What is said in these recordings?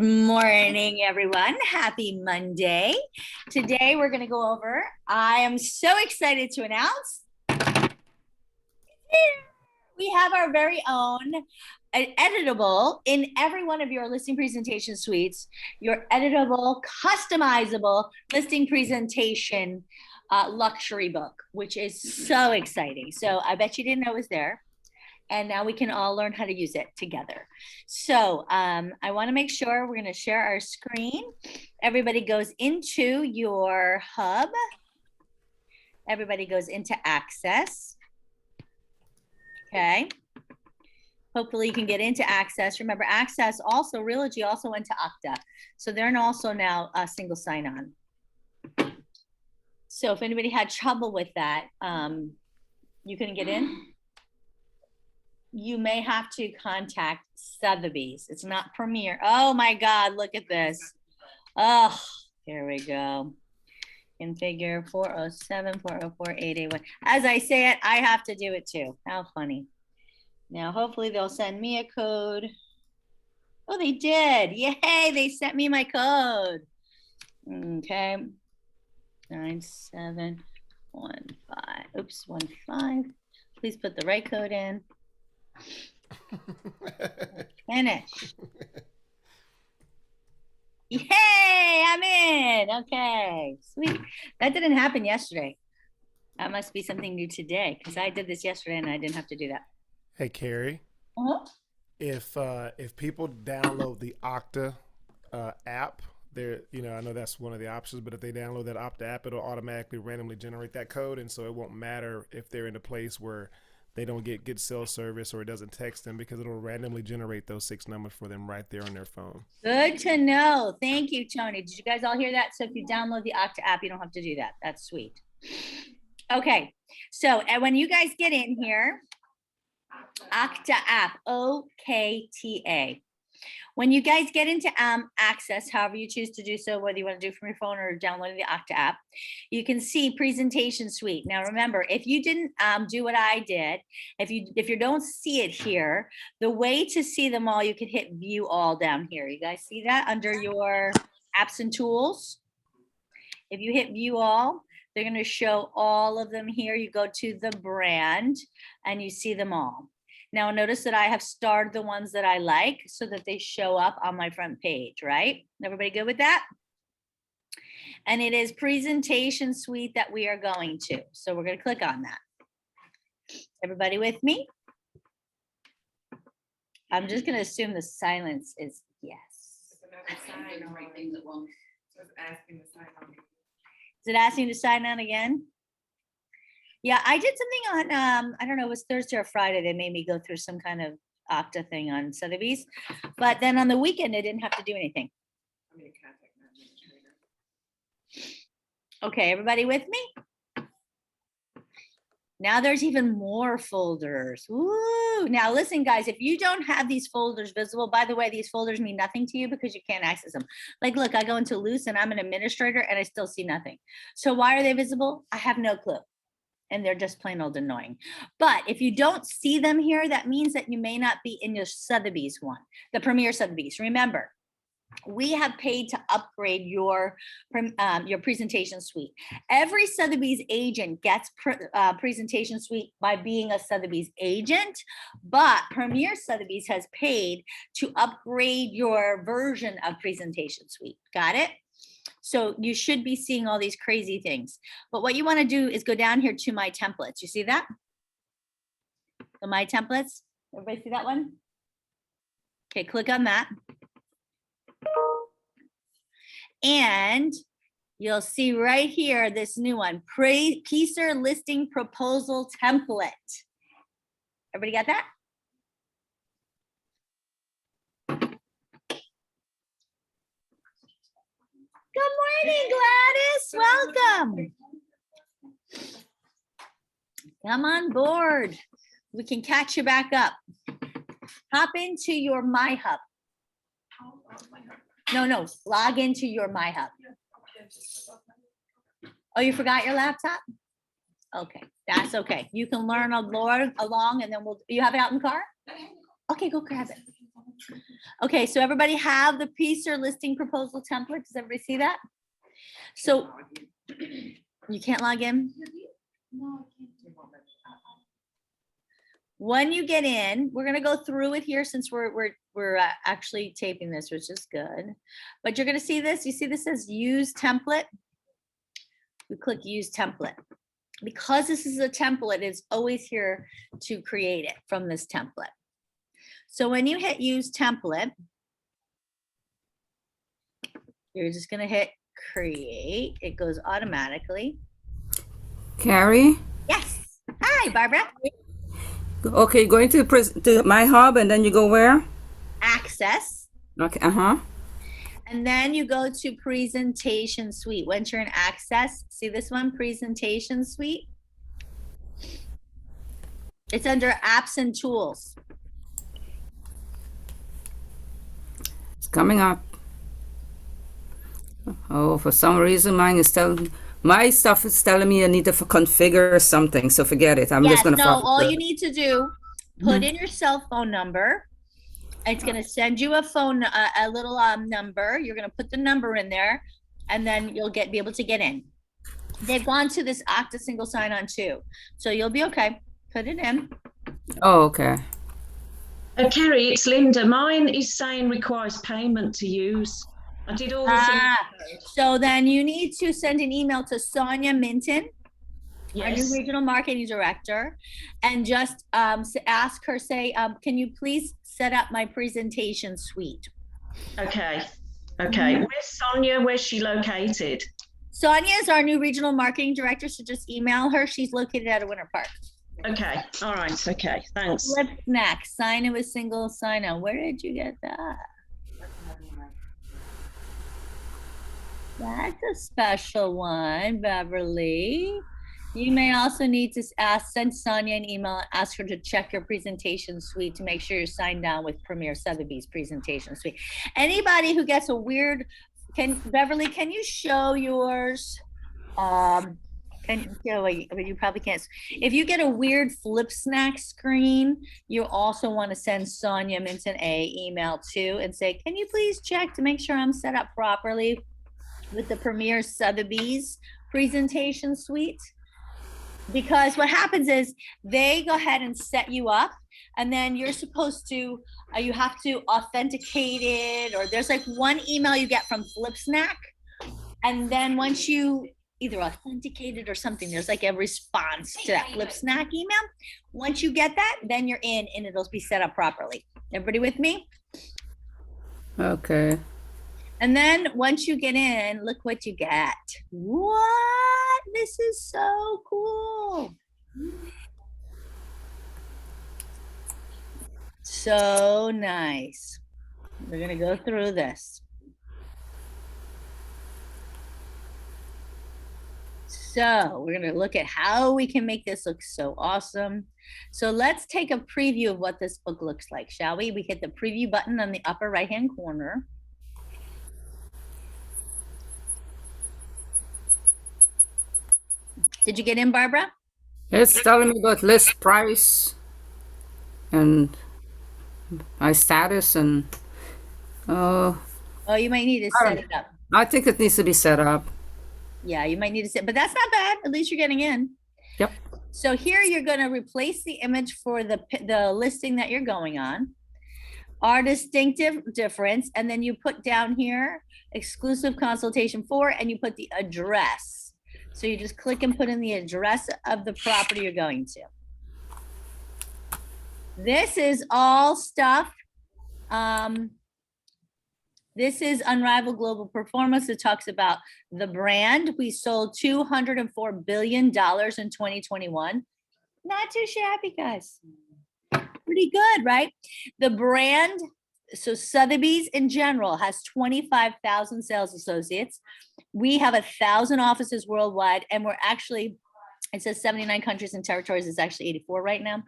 Good morning, everyone. Happy Monday. Today we're going to go over, I am so excited to announce, we have our very own editable in every one of your listing presentation suites, your editable, customizable listing presentation luxury book, which is so exciting. So I bet you didn't know it was there. And now we can all learn how to use it together. So I want to make sure we're going to share our screen. Everybody goes into your hub. Everybody goes into Access. Okay. Hopefully you can get into Access. Remember, Access also, Realogy also went to Okta. So they're also now a single sign-on. So if anybody had trouble with that, you couldn't get in, you may have to contact Sotheby's. It's not Premier. Oh my God, look at this. Oh, here we go. Configure 407-404-881. As I say it, I have to do it too. How funny. Now, hopefully they'll send me a code. Oh, they did. Yay, they sent me my code. Okay. 9715. Oops, 15. Please put the right code in. Finish. Yay, I'm in. Okay, sweet. That didn't happen yesterday. That must be something new today because I did this yesterday and I didn't have to do that. Hey, Carrie. If people download the Okta app, there, I know that's one of the options, but if they download that Okta app, it'll automatically randomly generate that code, and so it won't matter if they're in a place where they don't get good cell service or it doesn't text them because it'll randomly generate those 6 numbers for them right there on their phone. Good to know. Thank you, Tony. Did you guys all hear that? So if you download the Okta app, you don't have to do that. That's sweet. Okay. So when you guys get in here, Okta app, OKTA. When you guys get into Access, however you choose to do so, whether you want to do from your phone or downloading the Okta app, you can see Presentation Suite. Now, remember, if you didn't do what I did, if you don't see it here, the way to see them all, you can hit View All down here. You guys see that under your Apps and Tools? If you hit View All, they're going to show all of them here. You go to the brand and you see them all. Now notice that I have starred the ones that I like so that they show up on my front page, right? Everybody good with that? And it is Presentation Suite that we are going to. So we're going to click on that. Everybody with me? I'm just going to assume the silence is yes. Is it asking to sign on again? Yeah, I did something on, I don't know, it was Thursday or Friday. They made me go through some kind of Okta thing on Sotheby's. But then on the weekend, I didn't have to do anything. Okay, everybody with me? Now there's even more folders. Woo! Now listen, guys, if you don't have these folders visible, by the way, these folders mean nothing to you because you can't access them. Like, look, I go into Loose and I'm an administrator and I still see nothing. So why are they visible? I have no clue. And they're just plain old annoying. But if you don't see them here, that means that you may not be in your Sotheby's one, the Premier Sotheby's. Remember, we have paid to upgrade your presentation suite. Every Sotheby's agent gets presentation suite by being a Sotheby's agent, but Premier Sotheby's has paid to upgrade your version of presentation suite. Got it? So you should be seeing all these crazy things. But what you want to do is go down here to My Templates. You see that? The My Templates. Everybody see that one? Okay, click on that. And you'll see right here this new one, Piecer Listing Proposal Template. Everybody got that? Good morning, Gladys. Welcome. Come on board. We can catch you back up. Hop into your My Hub. No, log into your My Hub. Oh, you forgot your laptop? Okay, that's okay. You can learn along and then you have it out in the car? Okay, go grab it. Okay, so everybody have the piece or listing proposal template? Does everybody see that? So you can't log in? When you get in, we're gonna go through it here since we're actually taping this, which is good. But you're gonna see this. You see this says use template. We click use template. Because this is a template, it's always here to create it from this template. So when you hit use template, you're just gonna hit create. It goes automatically. Carrie? Yes. Hi, Barbara. Okay, going to my hub and then you go where? Access. Okay, And then you go to presentation suite. Once you're in access, see this one, presentation suite? It's under apps and tools. It's coming up. Oh, for some reason my stuff is telling me I need to configure something, so forget it. I'm just gonna follow all through. you need to do, put in your cell phone number. It's gonna send you a little number. You're gonna put the number in there, and then you'll be able to get in. They've gone to this Okta single sign-on too, so you'll be okay. Put it in. Oh, okay. Kerry, it's Linda. Mine is saying requires payment to use. I did all the things. So then you need to send an email to Sonia Minton, our new Yes. regional marketing director, and just ask her, say, can you please set up my presentation suite? Okay. Okay. Where's Sonia? Where's she located? Sonia is our new regional marketing director, so just email her. She's located at Winter Park. Okay. All right. Okay. Thanks. Flip snack, sign in with single sign on. Where did you get that? That's a special one, Beverly. You may also need to send Sonia an email and ask her to check your presentation suite to make sure you're signed down with Premier Sotheby's presentation suite. Anybody who gets a weird, Beverly, can you show yours? You probably can't. If you get a weird flip snack screen, you also want to send Sonia Minton a email too and say, can you please check to make sure I'm set up properly with the Premier Sotheby's presentation suite? Because what happens is they go ahead and set you up, and then you're supposed to, you have to authenticate it, or there's like one email you get from FlipSnack, and then once you either authenticate it or something, there's like a response to that FlipSnack email. Once you get that, then you're in and it'll be set up properly. Everybody with me? Okay. And then once you get in, look what you get. What? This is so cool. So nice. We're gonna go through this. So we're gonna look at how we can make this look so awesome. So let's take a preview of what this book looks like, shall we? We hit the preview button on the upper right-hand corner. Did you get in, Barbara? It's telling me about list price and my status and Oh, you might need to set it up. I think it needs to be set up. Yeah, you might need to set, but that's not bad. At least you're getting in. Yep. So here you're going to replace the image for the listing that you're going on. Our distinctive difference, and then you put down here exclusive consultation for, and you put the address. So you just click and put in the address of the property you're going to. This is all stuff. This is Unrivaled Global Performance. It talks about the brand. We sold $204 billion in 2021. Not too shabby, guys. Pretty good, right? The brand, so Sotheby's in general has 25,000 sales associates. We have 1,000 offices worldwide, and we're actually, it says 79 countries and territories. It's actually 84 right now.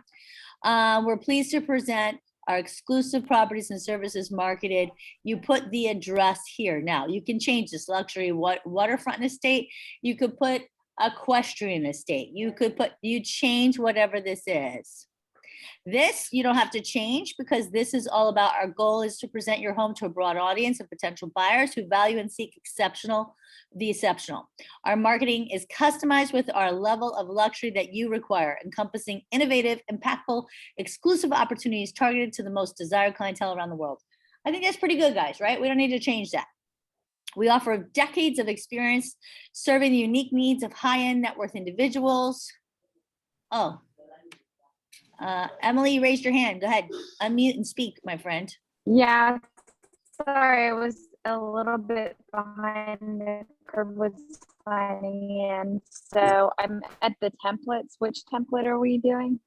We're pleased to present our exclusive properties and services marketed. You put the address here. Now you can change this: luxury waterfront estate. You could put equestrian estate. You change whatever this is. This you don't have to change because this is all about our goal is to present your home to a broad audience of potential buyers who value and seek the exceptional. Our marketing is customized with our level of luxury that you require, encompassing innovative, impactful, exclusive opportunities targeted to the most desired clientele around the world. I think that's pretty good, guys, right? We don't need to change that. We offer decades of experience serving the unique needs of high-end net worth individuals. Oh, Emily, you raised your hand. Go ahead, unmute and speak, my friend. Yeah, sorry, I was a little bit behind the curve with signing in. So I'm at the templates. Which template are we doing?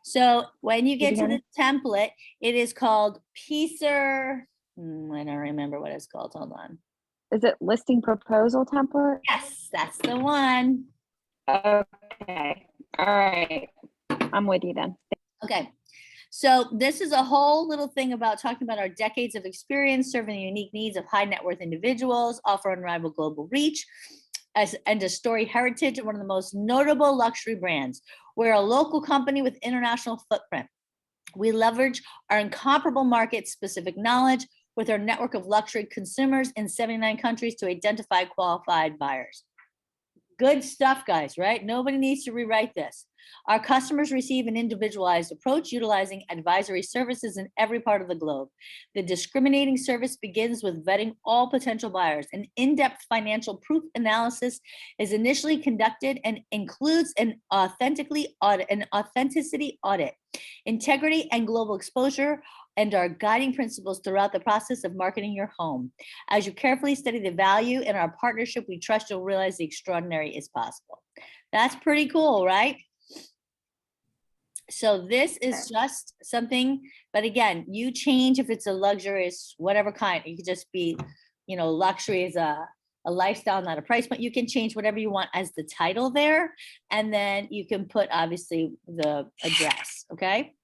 So when you get to Did you the template, it is called PISA. I don't remember what it's called. Hold on. Is it listing proposal template? Yes, that's the one. Okay. All right. I'm with you then. Okay. So this is a whole little thing about talking about our decades of experience serving the unique needs of high net worth individuals, offer unrivaled global reach, and a storied heritage of one of the most notable luxury brands. We're a local company with international footprint. We leverage our incomparable market-specific knowledge with our network of luxury consumers in 79 countries to identify qualified buyers. Good stuff, guys, right? Nobody needs to rewrite this. Our customers receive an individualized approach utilizing advisory services in every part of the globe. The discriminating service begins with vetting all potential buyers. An in-depth financial proof analysis is initially conducted and includes an authenticity audit, integrity and global exposure, and our guiding principles throughout the process of marketing your home. As you carefully study the value in our partnership, we trust you'll realize the extraordinary is possible. That's pretty cool, right? So this is just something, but again, you change if it's a luxurious, whatever kind. It could just be, luxury is a lifestyle, not a price point. You can change whatever you want as the title there. And then you can put obviously the address, okay?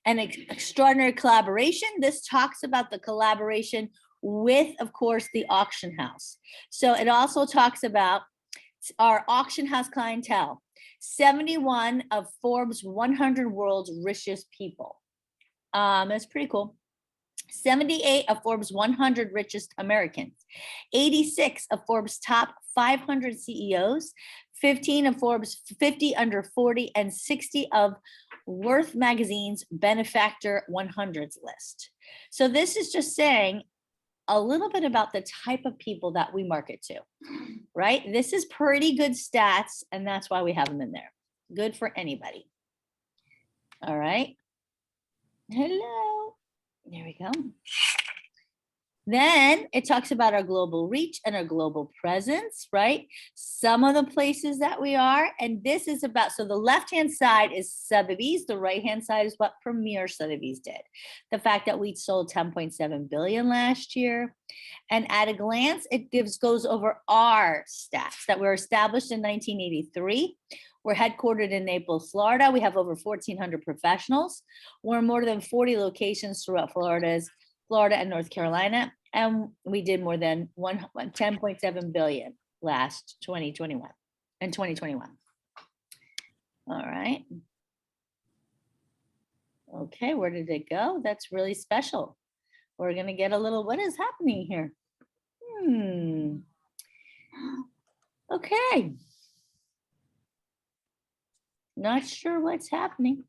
An extraordinary collaboration. This talks about the collaboration with, of course, the auction house. So it also talks about our auction house clientele. 71 of Forbes 100 world's richest people. That's pretty cool. 78 of Forbes 100 richest Americans. 86 of Forbes top 500 CEOs. 15 of Forbes 50 under 40, and 60 of Worth Magazine's Benefactor 100s list. So this is just saying a little bit about the type of people that we market to, right? This is pretty good stats, and that's why we have them in there. Good for anybody. All right. Hello. There we go. Then it talks about our global reach and our global presence, right? Some of the places that we are, and this is about, so the left-hand side is Sotheby's, the right-hand side is what Premier Sotheby's did. The fact that we sold 10.7 billion last year. And at a glance, it goes over our stats that were established in 1983. We're headquartered in Naples, Florida. We have over 1,400 professionals. We're in more than 40 locations throughout Florida and North Carolina, and we did more than 10.7 billion last 2021. All right. Okay, where did it go? That's really special. We're gonna get a little, what is happening here? Okay. Not sure what's happening.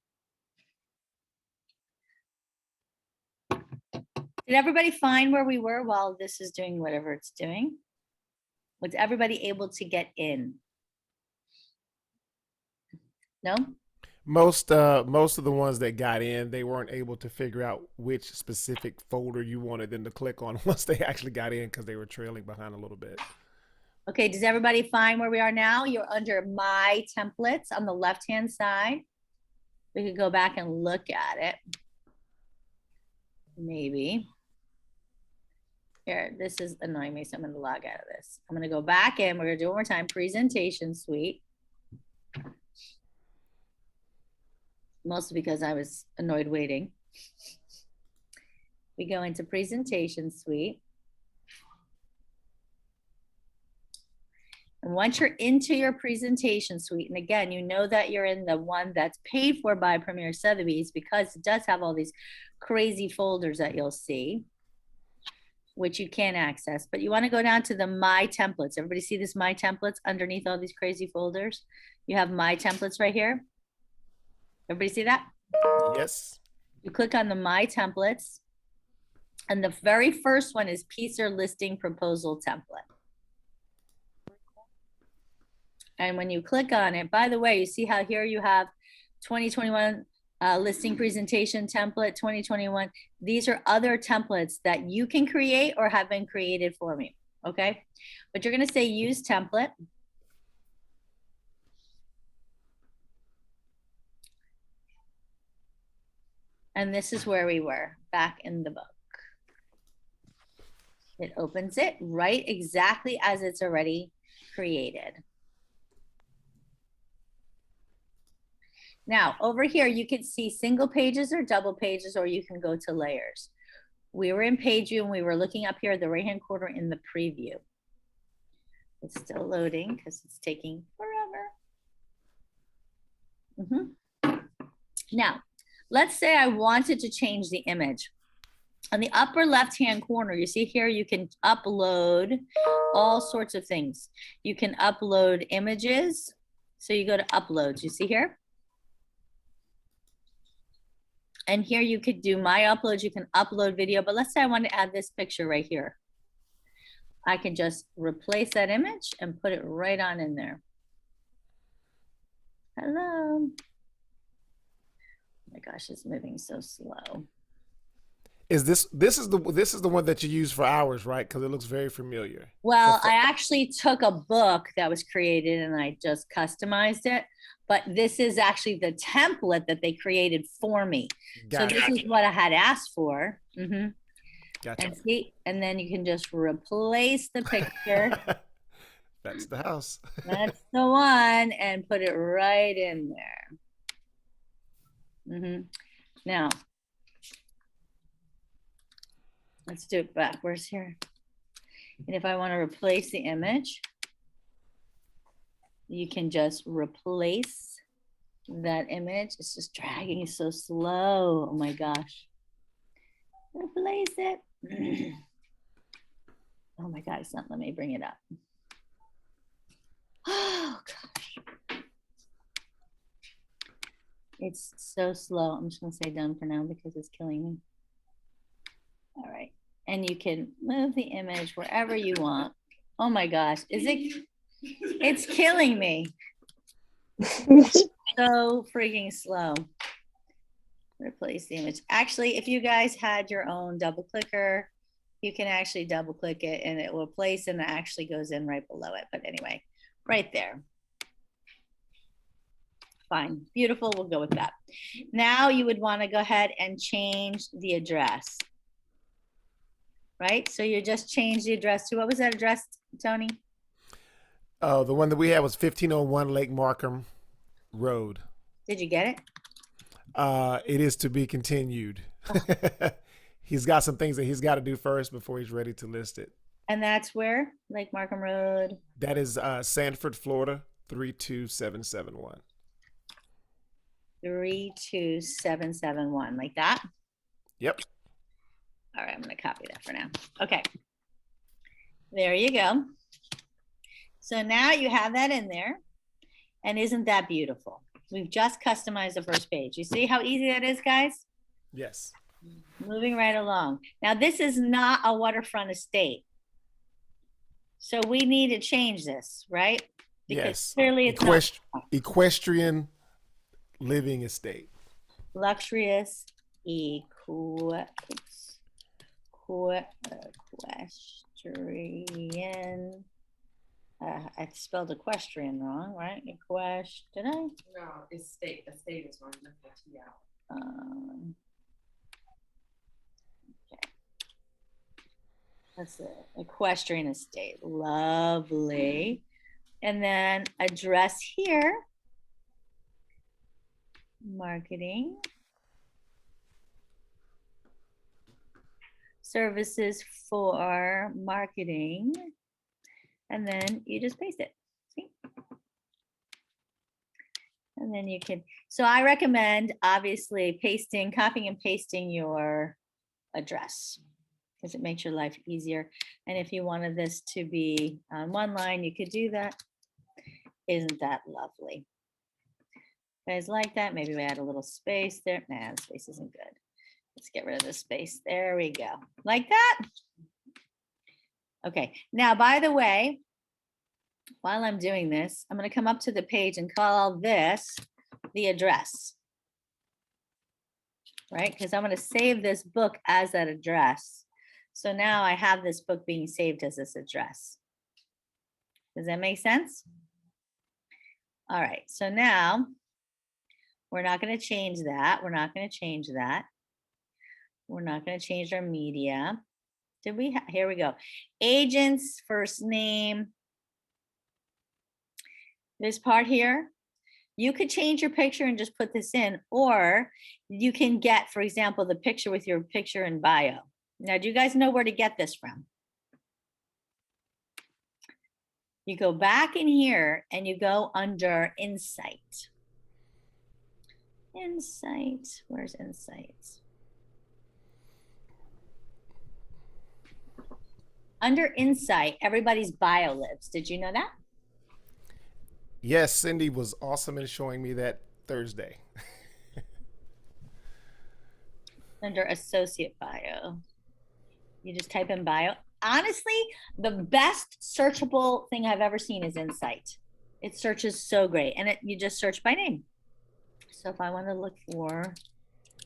Did everybody find where we were while this is doing whatever it's doing? Was everybody able to get in? No? Most of the ones that got in, they weren't able to figure out which specific folder you wanted them to click on once they actually got in because they were trailing behind a little bit. Okay, does everybody find where we are now? You're under My Templates on the left-hand side. We could go back and look at it. Maybe. Here, this is annoying me, so I'm gonna log out of this. I'm gonna go back in, we're gonna do it one more time, Presentation Suite. Mostly because I was annoyed waiting. We go into Presentation Suite. And once you're into your presentation suite, and again, you know that you're in the one that's paid for by Premier Sotheby's because it does have all these crazy folders that you'll see, which you can access, but you want to go down to the My Templates. Everybody see this My Templates underneath all these crazy folders? You have My Templates right here. Everybody see that? Yes. You click on the My Templates, and the very first one is Piecer Listing Proposal Template. And when you click on it, by the way, you see how here you have 2021 listing presentation template, 2021. These are other templates that you can create or have been created for me, okay? But you're gonna say use template. And this is where we were, back in the book. It opens it right exactly as it's already created. Now, over here, you can see single pages or double pages, or you can go to layers. We were in page view and we were looking up here at the right-hand corner in the preview. It's still loading because it's taking forever. Now, let's say I wanted to change the image. On the upper left-hand corner, you see here, you can upload all sorts of things. You can upload images. So you go to uploads, you see here? And here you could do my uploads, you can upload video, but let's say I want to add this picture right here. I can just replace that image and put it right on in there. Hello. Oh my gosh, it's moving so slow. Is this is the one that you use for hours, right? Because it looks very familiar. Well, I actually took a book that was created and I just customized it, but this is actually the template that they created for me. So this is what I had asked for. Gotcha. And see, and then you can just replace the picture. That's the house. That's the one, and put it right in there. Now, let's do it backwards here. And if I want to replace the image, you can just replace that image. It's just dragging so slow. Oh my gosh. Replace it. Oh my God, it's not letting me bring it up. Oh gosh. It's so slow. I'm just gonna say done for now because it's killing me. All right. And you can move the image wherever you want. Oh my gosh, is it? It's killing me. So freaking slow. Replace the image. Actually, if you guys had your own double clicker, you can actually double click it and it will place and it actually goes in right below it. But anyway, right there. Fine, beautiful, we'll go with that. Now you would want to go ahead and change the address. Right, so you just change the address to, what was that address, Tony? Oh, the one that we had was 1501 Lake Markham Road. Did you get it? It is to be continued. He's got some things that he's got to do first before he's ready to list it. And that's where? Lake Markham Road? That is Sanford, Florida, 32771. 32771, like that? Yep. All right, I'm going to copy that for now. Okay. There you go. So now you have that in there. And isn't that beautiful? We've just customized the first page. You see how easy that is, guys? Yes. Moving right along. Now, this is not a waterfront estate. So we need to change this, right? Because yes. Clearly it's not equestrian living estate. Luxurious equestrian. I spelled equestrian wrong, right? Did I? No, estate. Estate is wrong. Okay. That's it. Equestrian estate. Lovely. And then address here. Marketing. Services for marketing. And then you just paste it. And then you can, so I recommend obviously copying and pasting your address because it makes your life easier. And if you wanted this to be on one line, you could do that. Isn't that lovely? You guys like that? Maybe we add a little space there. Nah, the space isn't good. Let's get rid of the space. There we go. Like that? Okay, now, by the way, while I'm doing this, I'm going to come up to the page and call this the address. Right? Because I'm going to save this book as that address. So now I have this book being saved as this address. Does that make sense? All right, so now we're not going to change that. We're not going to change that. We're not going to change our media. Did we? Here we go. Agent's first name. This part here, you could change your picture and just put this in, or you can get, for example, the picture with your picture and bio. Now, do you guys know where to get this from? You go back in here and you go under Insight. Insight, where's Insight? Under Insight, everybody's bio lives. Did you know that? Yes, Cindy was awesome in showing me that Thursday. Under associate bio. You just type in bio. Honestly, the best searchable thing I've ever seen is Insight. It searches so great. And you just search by name. So if I want to look for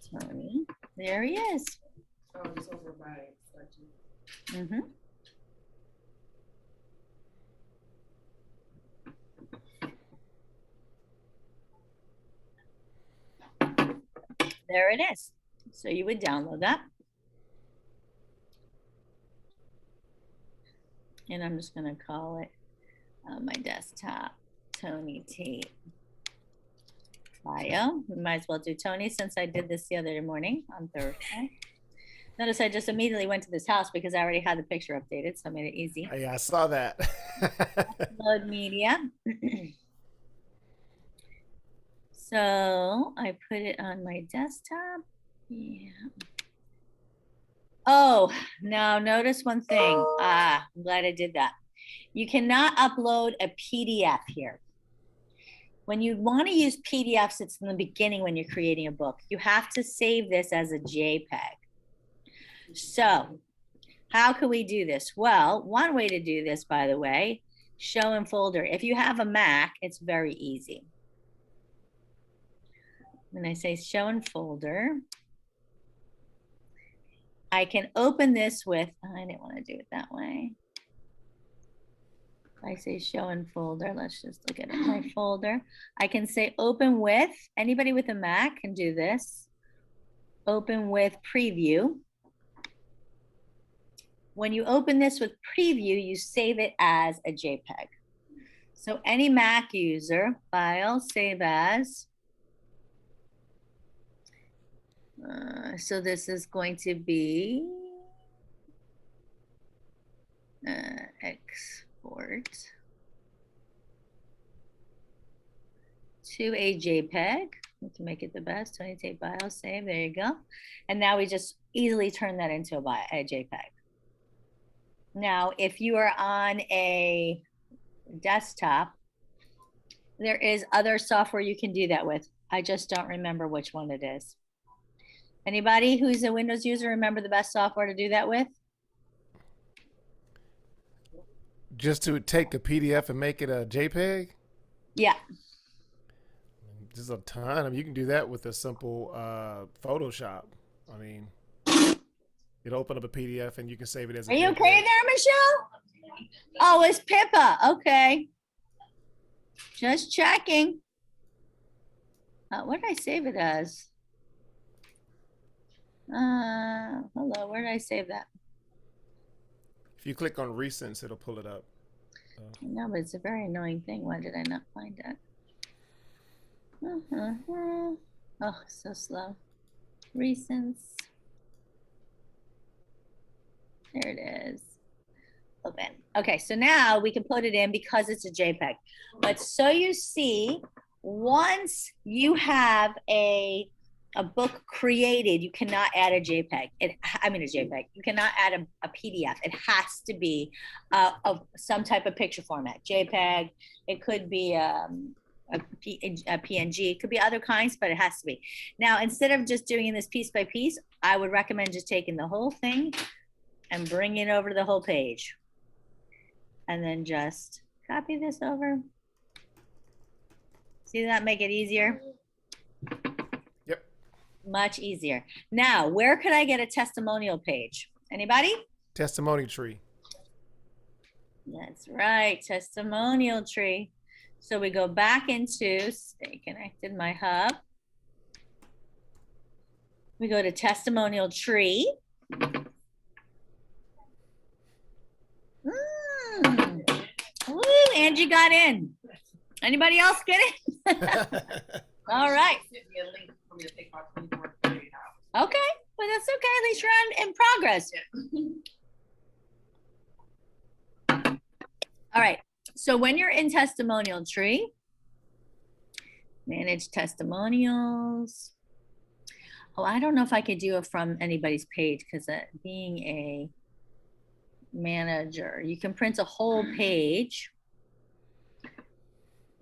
Tony, there he is. Oh, it's over by searching. Mm-hmm. There it is. So you would download that. And I'm just going to call it on my desktop, Tony Tate bio. We might as well do Tony since I did this the other morning on Thursday. Notice I just immediately went to this house because I already had the picture updated, so I made it easy. Yeah, I saw that. Upload media. So I put it on my desktop. Yeah. Oh, now notice one thing. I'm glad I did that. You cannot upload a PDF here. When you want to use PDFs, it's in the beginning when you're creating a book. You have to save this as a JPEG. So how can we do this? Well, one way to do this, by the way, show in folder. If you have a Mac, it's very easy. When I say show in folder, I can open this with, I didn't want to do it that way. I say show in folder. Let's just look at it, my folder. I can say open with, anybody with a Mac can do this. Open with preview. When you open this with preview, you save it as a JPEG. So any Mac user, file, save as. So this is going to be export to a JPEG. To make it the best, 20 tape bio, save, there you go. And now we just easily turn that into a JPEG. Now, if you are on a desktop, there is other software you can do that with. I just don't remember which one it is. Anybody who's a Windows user remember the best software to do that with? Just to take a PDF and make it a JPEG? Yeah. There's a ton. I mean, you can do that with a simple Photoshop. I mean, it'll open up a PDF and you can save it as a Are you JPEG. okay there, Michelle? Oh, it's Pippa. Okay. Just checking. What did I save it as? Hello, where did I save that? If you click on recents, it'll pull it up. No, but it's a very annoying thing. Why did I not find it? Oh, so slow. Recents. There it is. Open. Okay, so now we can put it in because it's a JPEG. But so you see once you have a book created, you cannot add a JPEG. A JPEG. You cannot add a PDF. It has to be of some type of picture format. JPEG. It could be a PNG. It could be other kinds, but it has to be. Now, instead of just doing this piece by piece, I would recommend just taking the whole thing and bringing it over to the whole page. And then just copy this over. See that? Make it easier? Yep. Much easier. Now, where could I get a testimonial page? Anybody? Testimony tree. That's right, testimonial tree. So we go back into Stay Connected, my hub. We go to testimonial tree. Woo, Angie got in. Anybody else get it? All right. Send me a link for me to take about 24 to 48 hours. Okay, well, that's okay. At least you're in progress. All right. So when you're in testimonial tree, manage testimonials. Oh, I don't know if I could do it from anybody's page because being a manager, you can print a whole page.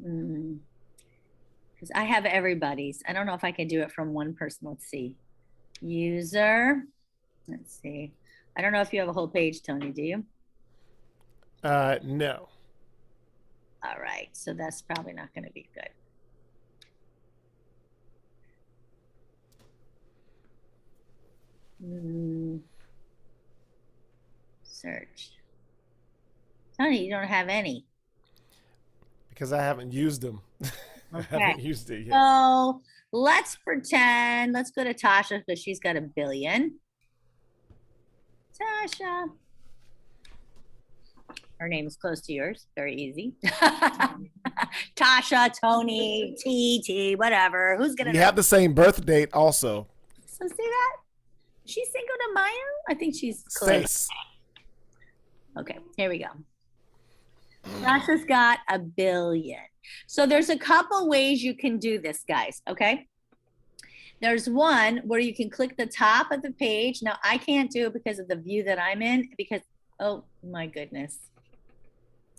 Because I have everybody's. I don't know if I can do it from one person. Let's see. User. Let's see. I don't know if you have a whole page, Tony, do you? No. All right. So that's probably not going to be good. Search. Tony, you don't have any. Because I haven't used them. I haven't used it yet. So let's pretend, let's go to Tasha because she's got 1 billion. Tasha. Her name is close to yours. Very easy. Tasha, Tony, TT, whatever. Who's going to We have the same birth date also. So see that? She's Cinco de Mayo? I think she's close. Seis. Okay, here we go. Tasha's got 1 billion. So there's a couple ways you can do this, guys, okay? There's one where you can click the top of the page. Now, I can't do it because of the view that I'm in because, oh my goodness.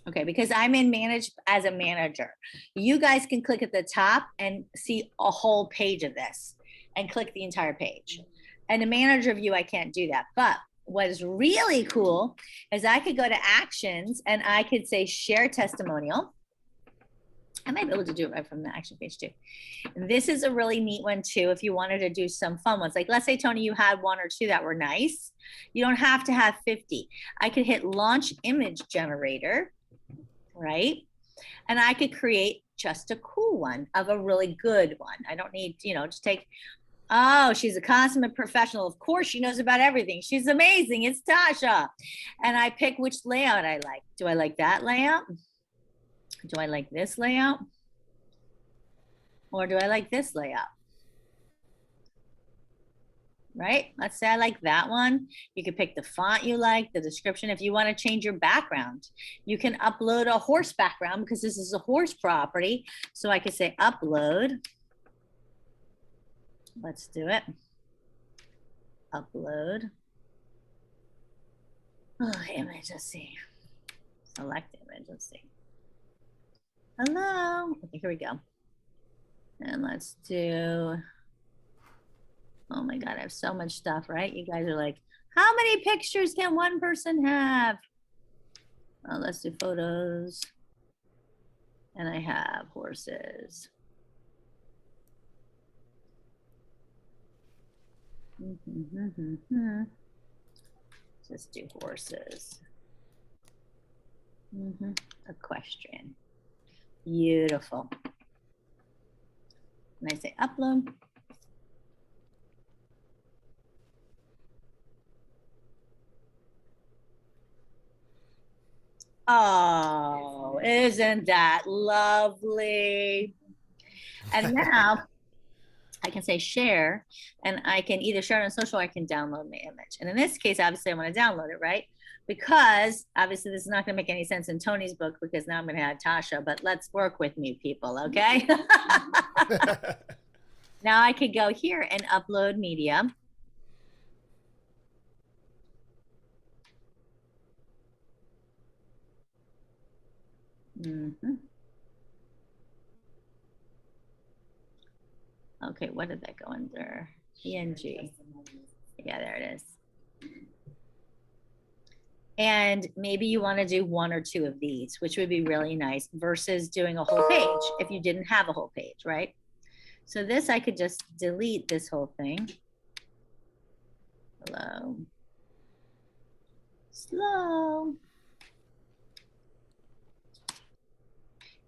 Okay, because I'm in manage as a manager. You guys can click at the top and see a whole page of this and click the entire page. And the manager view, I can't do that. But what is really cool is I could go to actions and I could say share testimonial. I might be able to do it right from the action page too. And this is a really neat one too. If you wanted to do some fun ones, like let's say, Tony, you had 1 or 2 that were nice. You don't have to have 50. I could hit launch image generator, right? And I could create just a cool one of a really good one. I don't need, just take, oh, she's a consummate professional. Of course, she knows about everything. She's amazing. It's Tasha. And I pick which layout I like. Do I like that layout? Do I like this layout? Or do I like this layout? Right? Let's say I like that one. You can pick the font you like, the description. If you want to change your background, you can upload a horse background because this is a horse property. So I could say upload. Let's do it. Upload. Oh, image, let's see. Select image, let's see. Hello. Okay, here we go. And let's do, oh my God, I have so much stuff, right? You guys are like, how many pictures can one person have? Well, let's do photos. And I have horses. Just do horses. Equestrian. Beautiful. And I say upload. Oh, isn't that lovely? And now I I can say share, and I can either share it on social or I can download my image. And in this case, obviously I want to download it, right? Because obviously this is not going to make any sense in Tony's book because now I'm going to add Tasha, but let's work with me, people, okay? Now I could go here and upload media. Okay, what did that go under? PNG. Yeah, there it is. And maybe you want to do one or two of these, which would be really nice versus doing a whole page if you didn't have a whole page, right? So this, I could just delete this whole thing. Hello. Slow.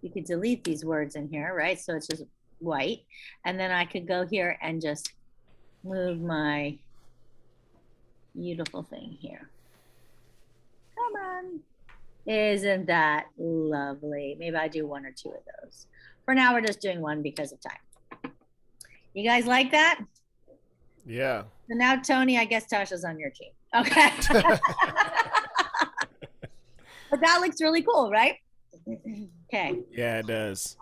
You could delete these words in here, right? So it's just white. And then I could go here and just move my beautiful thing here. Come on. Isn't that lovely? Maybe I do one or two of those. For now, we're just doing one because of time. You guys like that? Yeah. So now, Tony, I guess Tasha's on your team. Okay. But that looks really cool, right? Okay. Yeah, it does.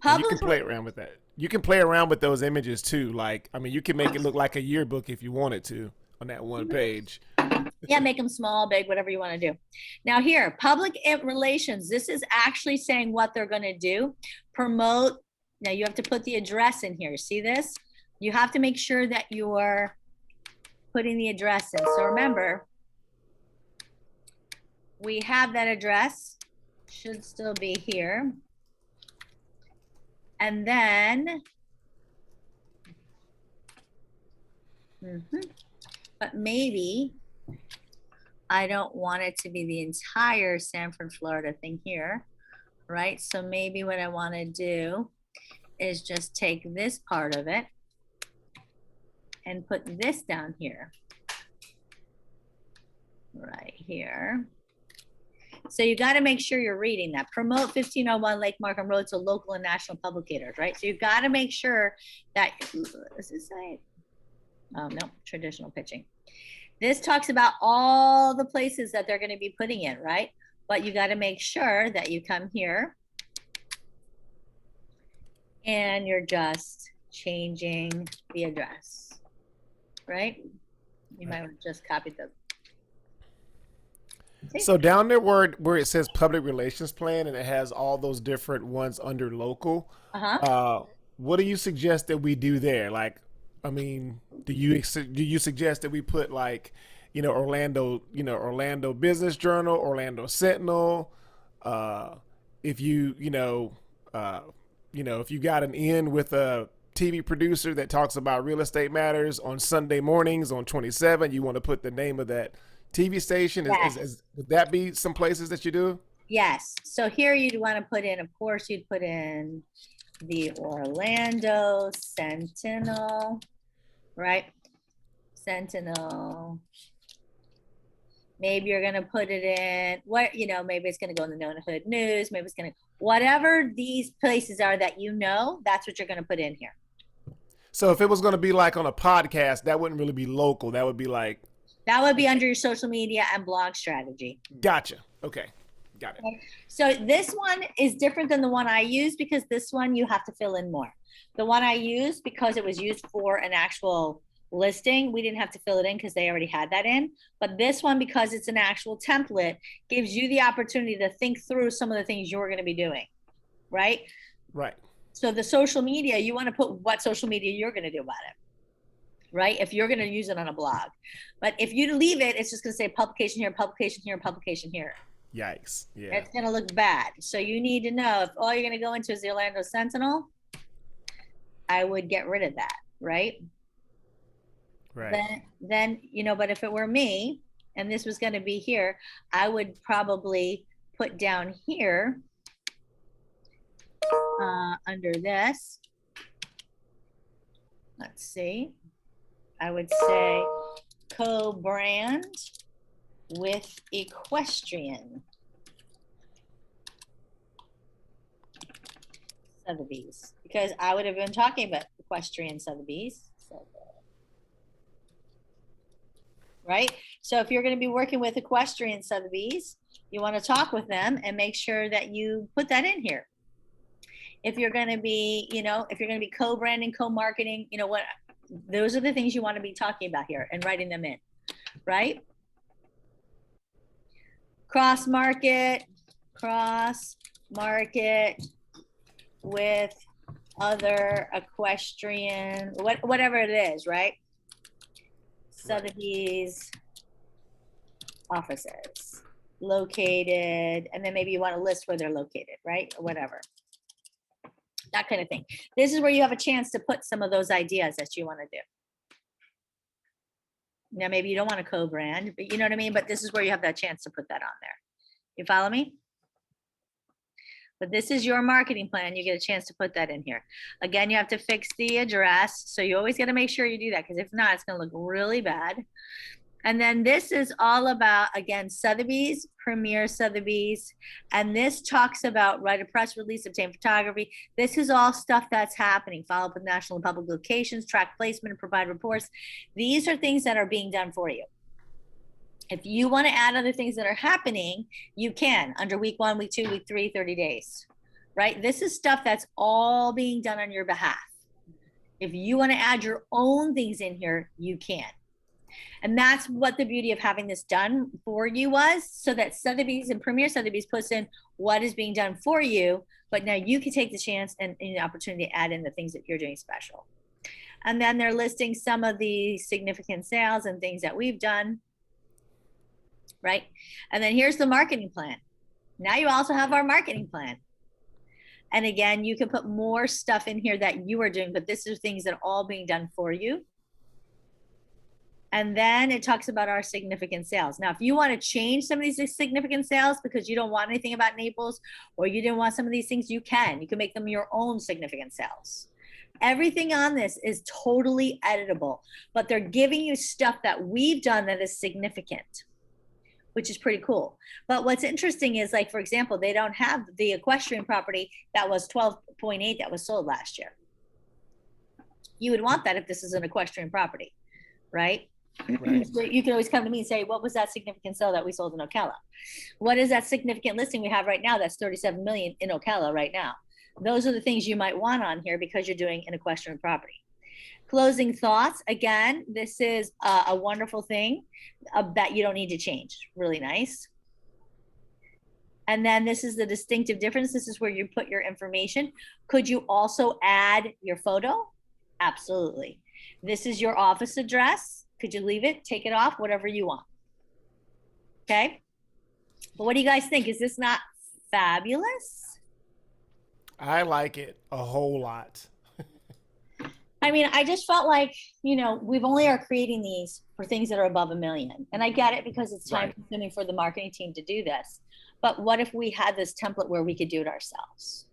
And you can play around with that. You can play around with those images too. Like, I mean, you can make it look like a yearbook if you wanted to on that one page. Yeah, make them small, big, whatever you want to do. Now here, public relations, this is actually saying what they're going to do. Promote. Now you have to put the address in here. See this? You have to make sure that you're putting the address in. So remember, we have that address. Should still be here. And then, but maybe I don't want it to be the entire Sanford, Florida thing here, right? So maybe what I want to do is just take this part of it and put this down here, right here. So you got to make sure you're reading that. Promote 1501 Lake Markham Road to local and national publicators, right? So you've got to make sure that, does this say? Oh, no, traditional pitching. This talks about all the places that they're going to be putting it, right? But you got to make sure that you come here and you're just changing the address, right? You might have just copied the. So down there where it says public relations plan and it has all those different ones under local, what do you suggest that we do there? Like, I mean, do you suggest that we put like, Orlando Business Journal, Orlando Sentinel, if you got an in with a TV producer that talks about real estate matters on Sunday mornings on 27, you want to put the name of that TV station? Yes. Would that be some places that you do? Yes. So here you'd want to put in, of course, you'd put in the Orlando Sentinel, right? Sentinel. Maybe you're going to put it in, maybe it's going to go in the Nona Hood News. Maybe it's going to, whatever these places are that that's what you're going to put in here. So if it was going to be like on a podcast, that wouldn't really be local. That would be like. That would be under your social media and blog strategy. Gotcha. Okay. Got it. Okay. So this one is different than the one I use because this one you have to fill in more. The one I used, because it was used for an actual listing, we didn't have to fill it in because they already had that in. But this one, because it's an actual template, gives you the opportunity to think through some of the things you're going to be doing, right? Right. So the social media, you want to put what social media you're going to do about it. Right? If you're going to use it on a blog. But if you leave it, it's just going to say publication here, publication here, publication here. Yikes. Yeah. It's going to look bad. So you need to know if all you're going to go into is the Orlando Sentinel, I would get rid of that, right? Right. Then, but if it were me and this was going to be here, I would probably put down here under this. Let's see. I would say co-brand with equestrian. Sotheby's, because I would have been talking about equestrian Sotheby's. Right? So if you're going to be working with equestrian Sotheby's, you want to talk with them and make sure that you put that in here. If you're going to be, you know, if you're going to be co-branding, co-marketing, you know what, those are the things you want to be talking about here and writing them in, right? Cross market with other equestrian, whatever it is, right? Sotheby's offices located, and then maybe you want to list where they're located, right? Or whatever. That kind of thing. This is where you have a chance to put some of those ideas that you want to do. Now, maybe you don't want to co-brand, but you know what I mean? But this is where you have that chance to put that on there. You follow me? But this is your marketing plan. You get a chance to put that in here. Again, you have to fix the address. So you always got to make sure you do that, because if not, it's going to look really bad. And then this is all about, again, Sotheby's, Premier Sotheby's. And this talks about write a press release, obtain photography. This is all stuff that's happening. Follow up with national and public locations, track placement, and provide reports. These are things that are being done for you. If you want to add other things that are happening, you can under week 1, week 2, week 3, 30 days, right? This is stuff that's all being done on your behalf. If you want to add your own things in here, you can. And that's what the beauty of having this done for you was, so that Sotheby's and Premier Sotheby's puts in what is being done for you, but now you can take the chance and the opportunity to add in the things that you're doing special. And then they're listing some of the significant sales and things that we've done. Right? And then here's the marketing plan. Now you also have our marketing plan. And again, you can put more stuff in here that you are doing, but this is things that are all being done for you. And then it talks about our significant sales. Now, if you want to change some of these significant sales because you don't want anything about Naples, or you didn't want some of these things, you can. You can make them your own significant sales. Everything on this is totally editable, but they're giving you stuff that we've done that is significant, which is pretty cool. But what's interesting is, like, for example, they don't have the equestrian property that was 12.8 that was sold last year. You would want that if this is an equestrian property, right? Right. So you can always come to me and say, what was that significant sale that we sold in Ocala? What is that significant listing we have right now that's 37 million in Ocala right now? Those are the things you might want on here because you're doing an equestrian property. Closing thoughts. Again, this is a wonderful thing that you don't need to change. Really nice. And then this is the distinctive difference. This is where you put your information. Could you also add your photo? Absolutely. This is your office address. Could you leave it, take it off, whatever you want? Okay. But what do you guys think? Is this not fabulous? I like it a whole lot. I mean, I just felt like, you know, we've only are creating these for things that are above $1 million. And I get it because it's time consuming for the marketing team to do this. But what if we had this template where we could do it ourselves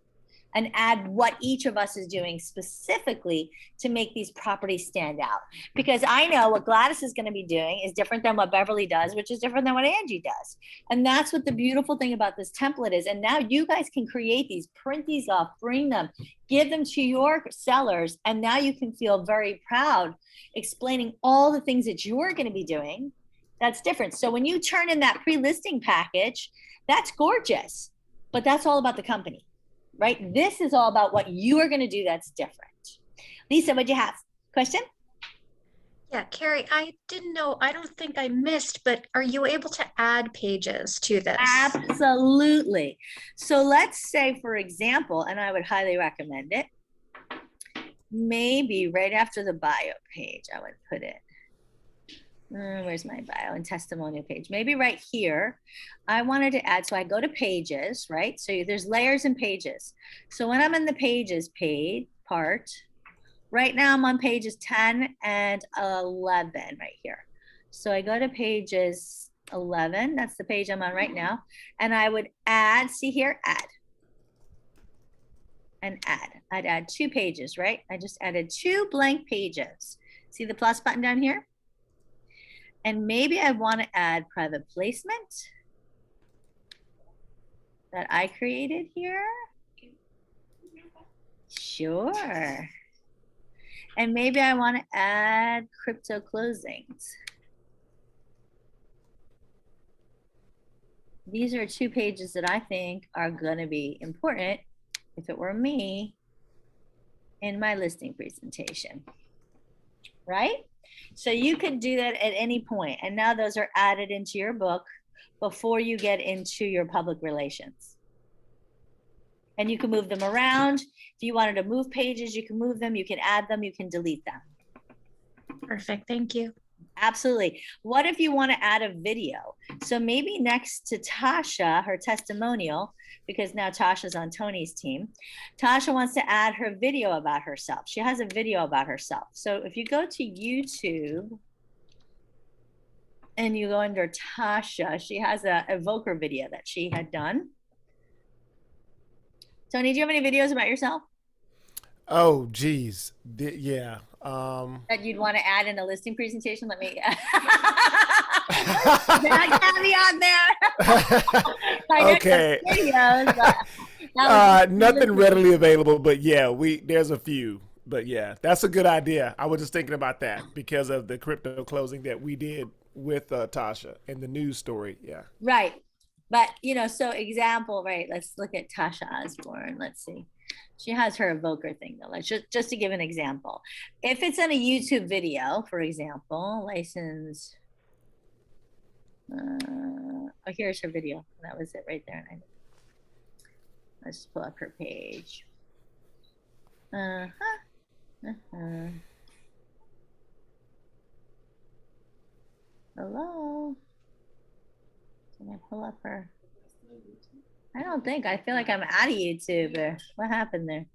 and add what each of us is doing specifically to make these properties stand out? Because I know what Gladys is going to be doing is different than what Beverly does, which is different than what Angie does. And that's what the beautiful thing about this template is. And now you guys can create these, print these off, bring them, give them to your sellers. And now you can feel very proud explaining all the things that you're going to be doing. That's different. So when you turn in that pre-listing package, that's gorgeous, but that's all about the company. Right? This is all about what you are going to do that's different. Lisa, what'd you have? Question? Yeah, Carrie, I didn't know, I don't think I missed, but are you able to add pages to this? Absolutely. So let's say, for example, and I would highly recommend it, maybe right after the bio page, I would put it. Where's my bio and testimonial page? Maybe right here. I wanted to add, so I go to pages, right? So there's layers and pages. So when I'm in the pages part, right now I'm on pages 10 and 11 right here. So I go to pages 11, that's the page I'm on right now. And I would add, see here, add. And add, I'd add 2 pages, right? I just added 2 blank pages. See the plus button down here? And maybe I want to add private placement that I created here. Sure. And maybe I want to add crypto closings. These are 2 pages that I think are going to be important, if it were me, in my listing presentation. Right? So you could do that at any point. And now those are added into your book before you get into your public relations. And you can move them around. If you wanted to move pages, you can move them, you can add them, you can delete them. Perfect. Thank you. Absolutely. What if you want to add a video? So maybe next to Tasha, her testimonial, because now Tasha's on Tony's team, Tasha wants to add her video about herself. She has a video about herself. So if you go to YouTube and you go under Tasha, she has a evoker video that she had done. Tony, do you have any videos about yourself Oh, geez. Yeah. that you'd want to add in a listing presentation? Let me that caveat there. I know Okay. some videos, but that was- Nothing readily available, but yeah, there's a few. But yeah, that's a good idea. I was just thinking about that because of the crypto closing that we did with Tasha and the news story. Yeah. Right. But, so example, right? Let's look at Tasha Osborne. Let's see. She has her evoker thing though. Let's just to give an example. If it's in a YouTube video, for example, license. Oh, here's her video. That was it right there. Let's pull up her page. Hello. Can I pull up her? I don't think. I feel like I'm out of YouTube. What happened there?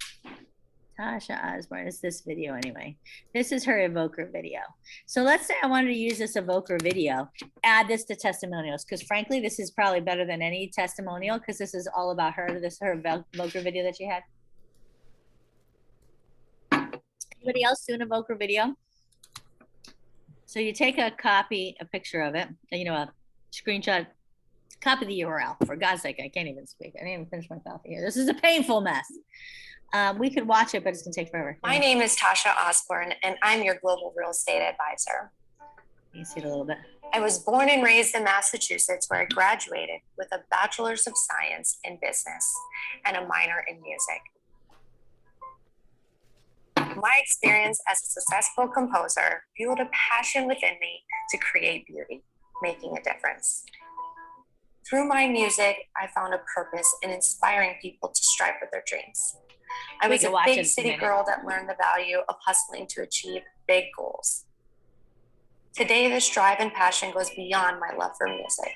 Tasha Osborne. It's this video anyway. This is her evoker video. So let's say I wanted to use this evoker video, add this to testimonials, because frankly, this is probably better than any testimonial because this is all about her. This is her evoker video that she had. Anybody else do an evoker video? So you take a picture of it, a screenshot, copy the URL. For God's sake, I can't even speak. I didn't even finish my coffee here. This is a painful mess. We could watch it, but it's gonna take forever. My name is Tasha Osborne, and I'm your global real estate advisor. You can see it a little bit. I was born and raised in Massachusetts, where I graduated with a bachelor's of science in business and a minor in music. My experience as a successful composer fueled a passion within me to create beauty, making a difference. Through my music, I found a purpose in inspiring people to strive for their dreams. I was a big city girl that learned the value of hustling to achieve big goals. Today, this drive and passion goes beyond my love for music.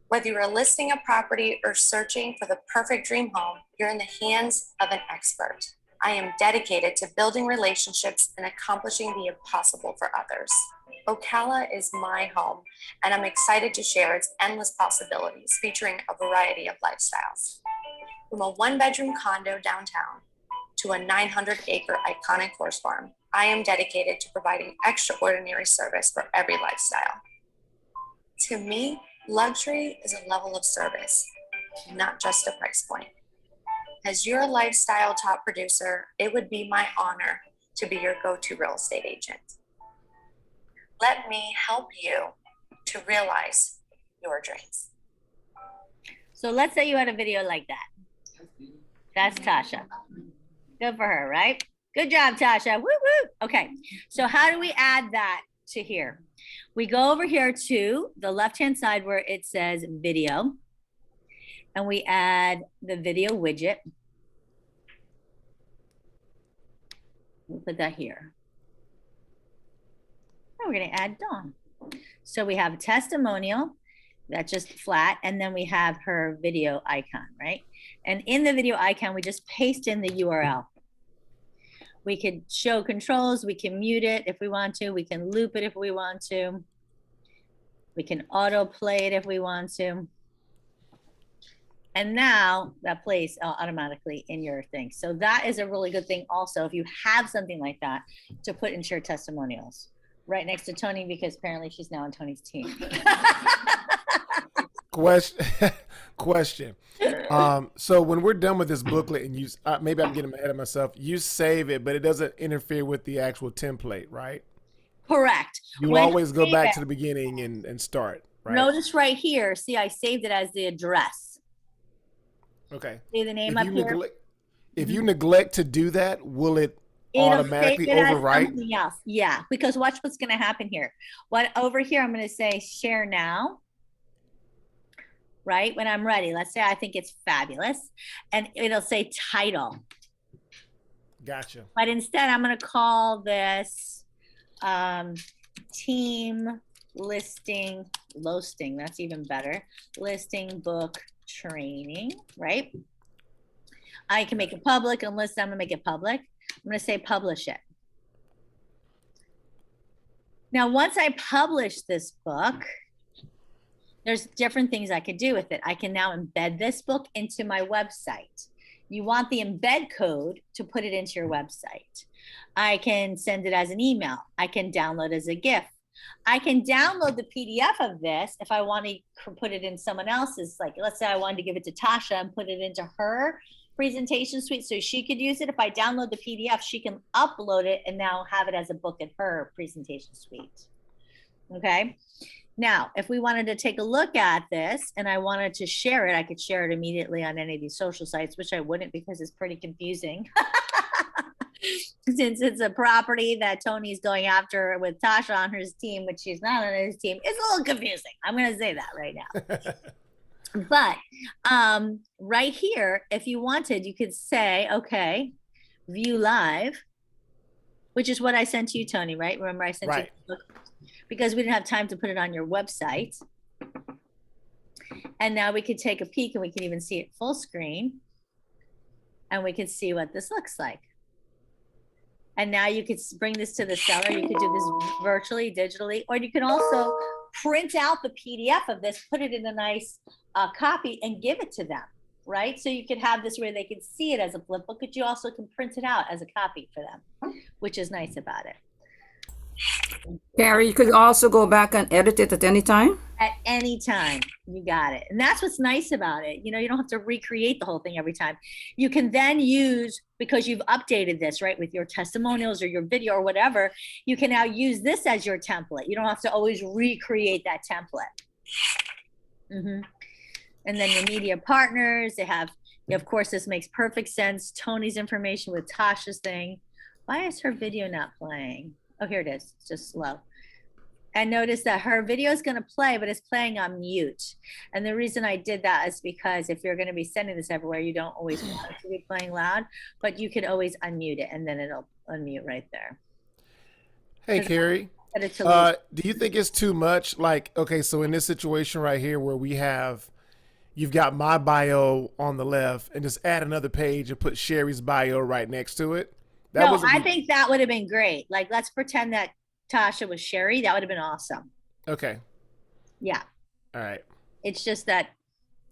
Whether you're listing a property or searching for the perfect dream home, you're in the hands of an expert. I am dedicated to building relationships and accomplishing the impossible for others. Ocala is my home, and I'm excited to share its endless possibilities, featuring a variety of lifestyles. From a 1-bedroom condo downtown to a 900-acre iconic horse farm, I am dedicated to providing extraordinary service for every lifestyle. To me, luxury is a level of service, not just a price point. As your lifestyle top producer, it would be my honor to be your go-to real estate agent. Let me help you to realize your dreams. So let's say you had a video like that. That's Tasha. Good for her, right? Good job, Tasha. Woo woo. Okay, so how do we add that to here? We go over here to the left-hand side where it says video, and we add the video widget. We'll put that here. And we're going to add Dawn. So we have a testimonial that's just flat, and then we have her video icon, right? And in the video icon, we just paste in the URL. We could show controls, we can mute it if we want to, we can loop it if we want to, we can auto play it if we want to. And now that plays automatically in your thing. So that is a really good thing also, if you have something like that, to put into your testimonials. Right next to Tony, because apparently she's now on Tony's team. Question. So when we're done with this booklet and maybe I'm getting ahead of myself, you save it, but it doesn't interfere with the actual template, right? Correct. You'll When always go save back it, to the beginning and start, right? notice right here, see, I saved it as the address. Okay. See the name If up you here? neglect, if you neglect to do that, will it It'll automatically save it as overwrite? something else. Yeah, because watch what's going to happen here. Over here, I'm going to say share now. Right when I'm ready, let's say I think it's fabulous, and it'll say title. Gotcha. But instead, I'm going to call this team listing. That's even better. Listing book training, right? I can make it public, unless I'm going to make it public. I'm going to say publish it. Now, once I publish this book, there's different things I could do with it. I can now embed this book into my website. You want the embed code to put it into your website. I can send it as an email. I can download as a GIF. I can download the PDF of this if I want to put it in someone else's, like let's say I wanted to give it to Tasha and put it into her presentation suite so she could use it. If I download the PDF, she can upload it and now have it as a book in her presentation suite. Okay. Now, if we wanted to take a look at this and I wanted to share it, I could share it immediately on any of these social sites, which I wouldn't because it's pretty confusing. Since it's a property that Tony's going after with Tasha on his team, which she's not on his team, it's a little confusing. I'm going to say that right now. But right here, if you wanted, you could say, okay, view live, which is what I sent to you, Tony, right? Remember I sent you the book? Because we didn't have time to put it on your website. And now we could take a peek and we can even see it full screen. And we can see what this looks like. And now you could bring this to the seller. You could do this virtually, digitally, or you can also print out the PDF of this, put it in a nice copy and give it to them, right? So you could have this where they can see it as a flip book, but you also can print it out as a copy for them, which is nice about it. Carrie, you could also go back and edit it at any time? At any time, you got it. And that's what's nice about it. You know, you don't have to recreate the whole thing every time. You can then use, because you've updated this, right, with your testimonials or your video or whatever, you can now use this as your template. You don't have to always recreate that template. And then your media partners, they have, of course, this makes perfect sense. Tony's information with Tasha's thing. Why is her video not playing? Oh, here it is. It's just slow. And notice that her video is going to play, but it's playing on mute. And the reason I did that is because if you're going to be sending this everywhere, you don't always want it to be playing loud, but you could always unmute it and then it'll unmute right there. Hey, Carrie, do you think it's too much? Like, okay, so in this situation right here where you've got my bio on the left and just add another page and put Sherry's bio right next to it. I think that would have been great. Like, let's pretend that Tasha was Sherry. That would have been awesome. Okay. Yeah. All right. It's just that,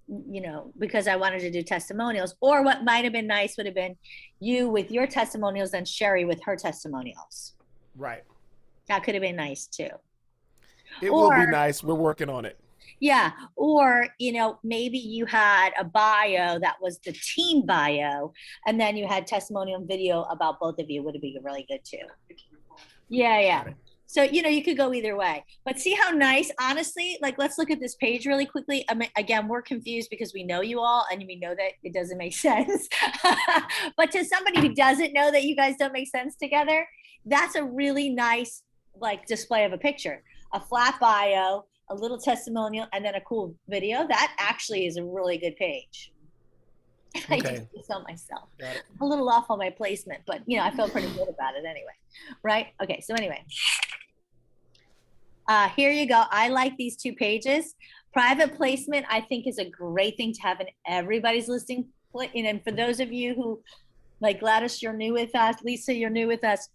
you know, because I wanted to do testimonials, or what might have been nice would have been you with your testimonials and Sherry with her testimonials. Right. That could have been nice too. It will be nice. We're working on it. Yeah. Or, you know, maybe you had a bio that was the team bio, and then you had testimonial and video about both of you. Would have been really good too. Yeah. So, you know, you could go either way, but see how nice, honestly, like, let's look at this page really quickly. I mean, again, we're confused because we know you all and we know that it doesn't make sense. But to somebody who doesn't know that you guys don't make sense together, that's a really nice, like, display of a picture, a flat bio, a little testimonial, and then a cool video. That actually is a really good page. Okay. I just saw myself a little off on my placement, but you know, I felt pretty good about it anyway. Right? Okay. So anyway, here you go. I like these two pages. Private placement, I think, is a great thing to have in everybody's listing. And for those of you who, like Gladys, you're new with us, Lisa, you're new with us.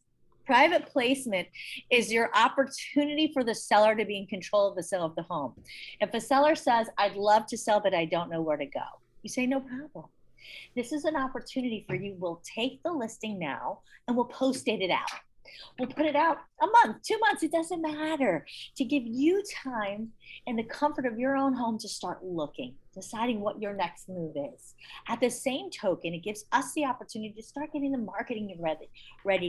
Private placement is your opportunity for the seller to be in control of the sale of the home. If a seller says, I'd love to sell, but I don't know where to go, you say, no problem. This is an opportunity for you. We'll take the listing now and we'll post it out. We'll put it out a month, 2 months, it doesn't matter, to give you time in the comfort of your own home to start looking, deciding what your next move is. At the same token, it gives us the opportunity to start getting the marketing ready,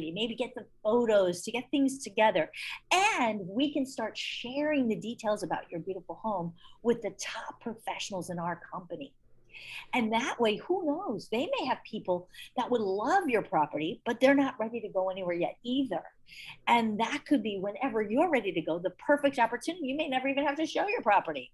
to maybe get the photos, to get things together. And we can start sharing the details about your beautiful home with the top professionals in our company. And that way, who knows? They may have people that would love your property, but they're not ready to go anywhere yet either. And that could be whenever you're ready to go, the perfect opportunity. You may never even have to show your property.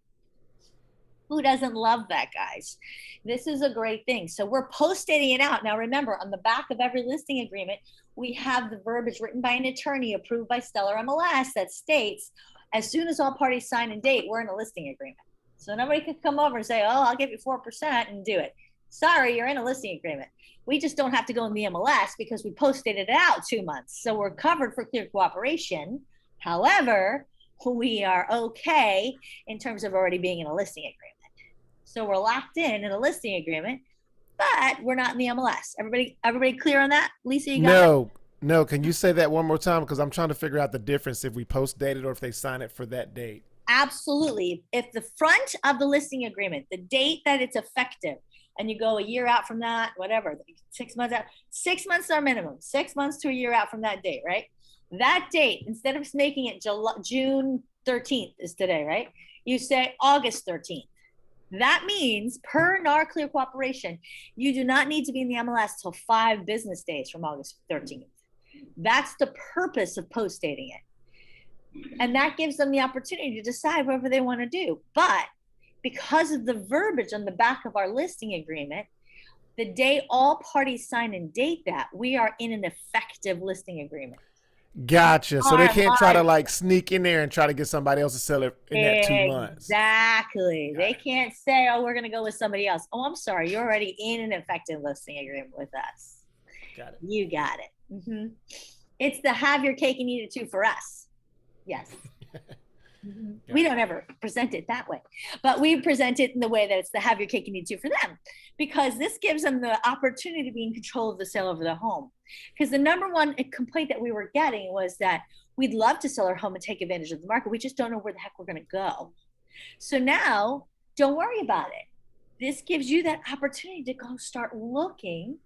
Who doesn't love that, guys? This is a great thing. So we're post-dating it out. Now, remember, on the back of every listing agreement, we have the verbiage written by an attorney approved by Stellar MLS that states, as soon as all parties sign and date, we're in a listing agreement. So nobody could come over and say, oh, I'll give you 4% and do it. Sorry, you're in a listing agreement. We just don't have to go in the MLS because we post-dated it out 2 months. So we're covered for clear cooperation. However, we are okay in terms of already being in a listing agreement. So we're locked in a listing agreement, but we're not in the MLS. Everybody clear on that? Lisa, you got it? No. Can you say that one more time? Because I'm trying to figure out the difference if we post-dated or if they sign it for that date. Absolutely. If the front of the listing agreement, the date that it's effective, and you go a year out from that, whatever, 6 months out, 6 months are minimum, 6 months to a year out from that date, right? That date, instead of making it June 13th is today, right? You say August 13th. That means, per NAR Clear Cooperation, you do not need to be in the MLS till 5 business days from August 13th. That's the purpose of post-dating it. And that gives them the opportunity to decide whatever they want to do. But because of the verbiage on the back of our listing agreement, the day all parties sign and date that, we are in an effective listing agreement. Gotcha. So they can't try to like sneak in there and try to get somebody else to sell it in that 2 months. Exactly. They can't say, oh, we're going to go with somebody else. Oh, I'm sorry. You're already in an effective listing agreement with us. Got it. You got it. Mm-hmm. It's the have your cake and eat it too for us. Yes. Mm-hmm. We don't ever present it that way, but we present it in the way that it's the have your cake and eat it too for them, because this gives them the opportunity to be in control of the sale of the home. Because the number one complaint that we were getting was that we'd love to sell our home and take advantage of the market. We just don't know where the heck we're going to go. So now don't worry about it. This gives you that opportunity to go start looking,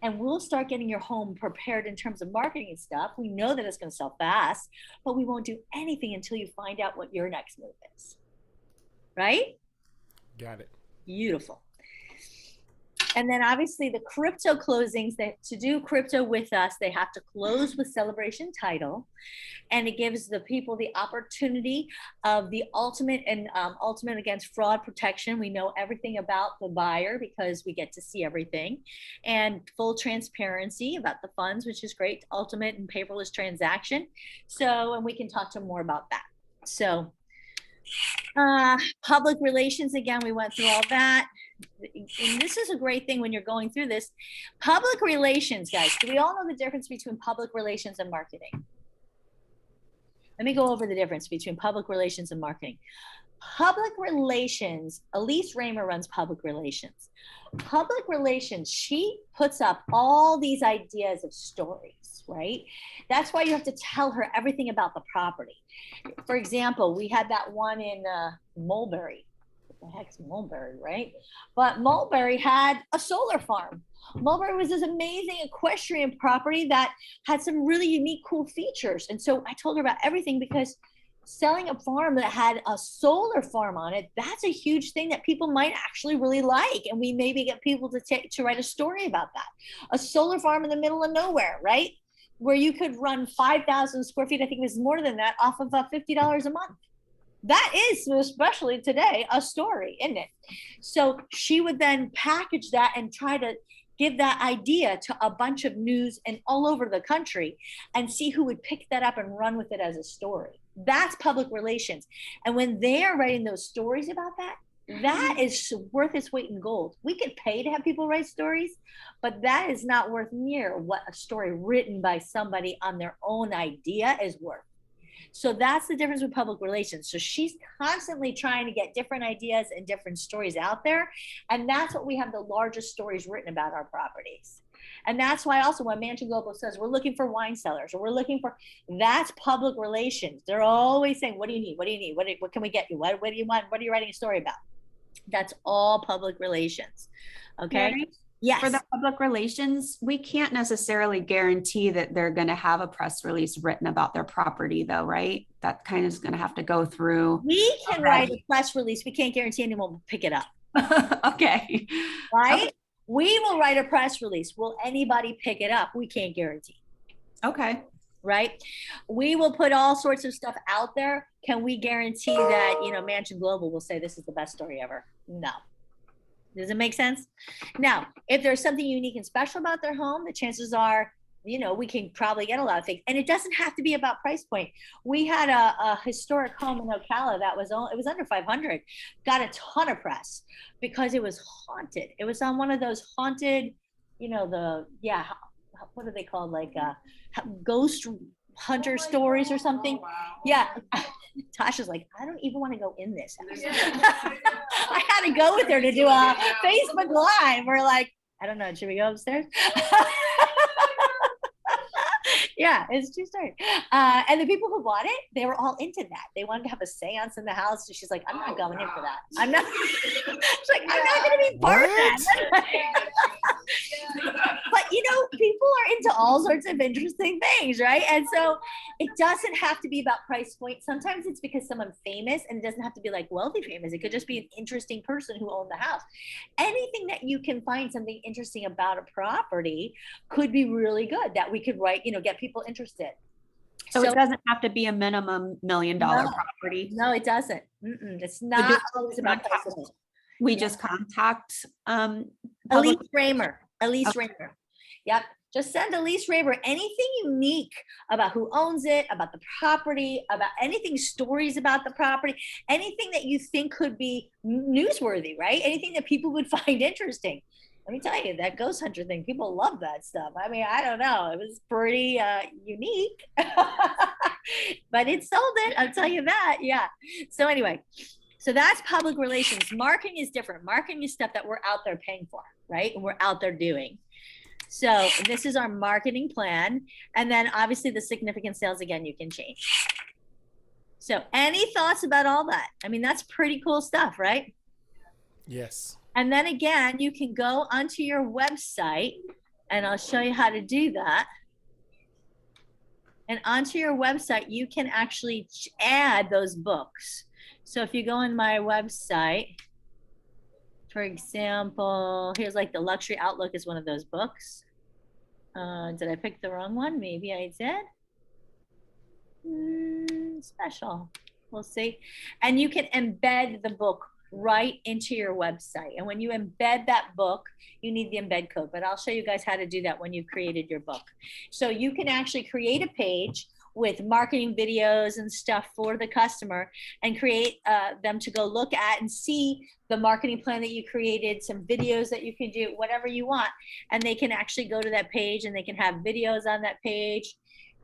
and we'll start getting your home prepared in terms of marketing and stuff. We know that it's going to sell fast, but we won't do anything until you find out what your next move is. Right? Got it. Beautiful. And then obviously the crypto closings, that to do crypto with us, they have to close with Celebration Title. And it gives the people the opportunity of the ultimate and ultimate against fraud protection. We know everything about the buyer because we get to see everything, and full transparency about the funds, which is great. Ultimate and paperless transaction. So, and we can talk to them more about that. So public relations, again, we went through all that. And this is a great thing when you're going through this. Public relations, guys, do we all know the difference between public relations and marketing? Let me go over the difference between public relations and marketing. Public relations, Elise Raymer runs public relations. Public relations, she puts up all these ideas of stories, right? That's why you have to tell her everything about the property. For example, we had that one in Mulberry. What the heck's Mulberry, right? But Mulberry had a solar farm. Mulberry was this amazing equestrian property that had some really unique, cool features. And so I told her about everything, because selling a farm that had a solar farm on it, that's a huge thing that people might actually really like. And we maybe get people to write a story about that. A solar farm in the middle of nowhere, right? Where you could run 5,000 square feet, I think it was more than that, off of $50 a month. That is, especially today, a story, isn't it? So she would then package that and try to give that idea to a bunch of news and all over the country, and see who would pick that up and run with it as a story. That's public relations. And when they are writing those stories about that, that is worth its weight in gold. We could pay to have people write stories, but that is not worth near what a story written by somebody on their own idea is worth. So that's the difference with public relations. So she's constantly trying to get different ideas and different stories out there. And that's what we have the largest stories written about our properties. And that's why also when Mansion Global says we're looking for wine cellars, or we're looking for, that's public relations. They're always saying, what do you need? What do you need? What can we get you? What do you want? What are you writing a story about? That's all public relations. Okay. Mary, Yes. for the public relations, we can't necessarily guarantee that they're going to have a press release written about their property, though, right? That kind of is going to have to go through. We can write a press release. We can't guarantee anyone will pick it up. Okay. Right? Okay. We will write a press release. Will anybody pick it up? We can't guarantee. Okay. Right? We will put all sorts of stuff out there. Can we guarantee that, Mansion Global will say this is the best story ever? No. Does it make sense? Now, if there's something unique and special about their home, the chances are, we can probably get a lot of things. And it doesn't have to be about price point. We had a historic home in Ocala that was under 500, got a ton of press because it was haunted. It was on one of those haunted, what are they called? Like ghost hunter stories or something. Oh, wow. Yeah. Tasha's like, I don't even want to go in this house. I had to go with her to do a Facebook Live. We're like, I don't know, should we go upstairs? Yeah, it's true story. And the people who bought it, they were all into that. They wanted to have a seance in the house. So she's like, I'm not going in for that. I'm not. She's like, I'm not going to be part of that. But people are into all sorts of interesting things, right? And so it doesn't have to be about price point. Sometimes it's because someone famous, and it doesn't have to be like wealthy famous. It could just be an interesting person who owned the house. Anything that you can find something interesting about a property could be really good that we could write, get people interested. So it doesn't have to be a minimum $1 million property. No, it doesn't. It's not always about price point. We just contact Elise Raymer. Yep. Just send Elise Raymer anything unique about who owns it, about the property, about anything, stories about the property, anything that you think could be newsworthy, right? Anything that people would find interesting. Let me tell you, that ghost hunter thing, people love that stuff. I mean, I don't know. It was pretty unique, but it sold it. I'll tell you that. Yeah. So anyway, so that's public relations. Marketing is different. Marketing is stuff that we're out there paying for, right? And we're out there doing. So this is our marketing plan. And then obviously the significant sales, again, you can change. So any thoughts about all that? I mean, that's pretty cool stuff, right? Yes. And then again, you can go onto your website, and I'll show you how to do that. And onto your website, you can actually add those books. So if you go on my website, for example, here's like the Luxury Outlook is one of those books. Did I pick the wrong one? Maybe I did. Special. We'll see. And you can embed the book right into your website. And when you embed that book, you need the embed code. But I'll show you guys how to do that when you've created your book. So you can actually create a page with marketing videos and stuff for the customer and create them to go look at and see the marketing plan that you created, some videos that you can do, whatever you want. And they can actually go to that page and they can have videos on that page.